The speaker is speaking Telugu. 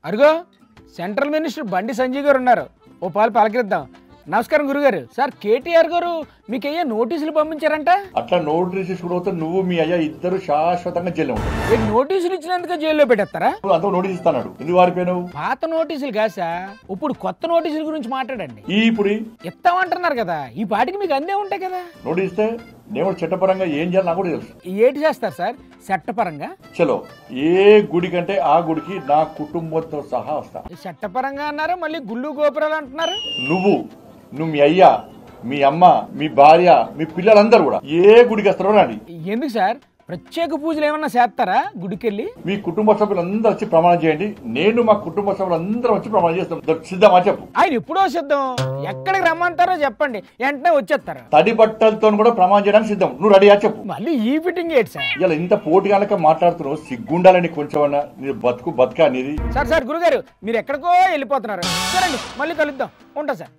అరుగో సెంట్రల్ మినిస్టర్ బండి సంజయ్ గారు ఉన్నారు. ఓ పాలు పలకరిద్దాం. నమస్కారం గురుగారు. సార్ కేటీఆర్ గారు మీకు అయ్యే నోటీసులు పంపించారంట. అట్లా నోటీసు ఇచ్చుకుంటే నువ్వు మీ అయ్యా ఇద్దరు శాశ్వతంగా జైలు ఉంటారు. నోటీసులు ఇచ్చినందుకు జైల్లో పెట్టేస్తారా? అంత నోటీసు ఇస్తాడు. ఎందుకు వారిపోయినావు? పాత నోటీసులు కాదు సార్, ఇప్పుడు కొత్త నోటీసుల గురించి మాట్లాడండి. ఇప్పుడు ఇస్తామంటున్నారు కదా, ఈ పాటికి మీకు అందే ఉంటాయి కదా. నోటీస్ ఇస్తే నేను చట్టపరంగా ఏం చేయాలి నాకు కూడా తెలుసు. ఏటి చేస్తారు సార్ చట్టపరంగా? చలో ఏ గుడి కంటే ఆ గుడికి నా కుటుంబంతో సహా వస్తా. చట్టపరంగా అన్నారు, మళ్ళీ గుళ్ళు గోపురాలు అంటున్నారు. నువ్వు మీ అయ్యా, మీ అమ్మ, మీ భార్య, మీ పిల్లలందరూ కూడా ఏ గుడికి వస్తారో రాండి. ఎందుకు సార్ ప్రత్యేక పూజలు ఏమన్నా చేస్తారా గుడికెళ్ళి? మీ కుటుంబ సభ్యులందరూ వచ్చి ప్రమాణం చేయండి. నేను మా కుటుంబ సభ్యులందరూ వచ్చి ప్రమాణం చేస్తాం. సిద్ధమా చెప్పు. ఆయన ఎప్పుడో సిద్ధం. ఎక్కడికి రమ్మంటారో చెప్పండి, వెంటనే వచ్చేస్తారు. తడి బట్టలతో కూడా ప్రమాణం చేయడానికి సిద్ధం. నువ్వు రెడీయా చెప్పు. మళ్ళీ ఈ ఫిట్టింగ్ ఏంటి సార్? ఇలా ఇంత పోటీగానక మాట్లాడుతున్నావు, సిగ్గుండాలని కొంచెం నీ బతుకా అనేది. సార్ గురుగారు మీరు ఎక్కడికో వెళ్ళిపోతున్నారు. సరే మళ్ళీ కలుద్దాం. ఉంటా సార్.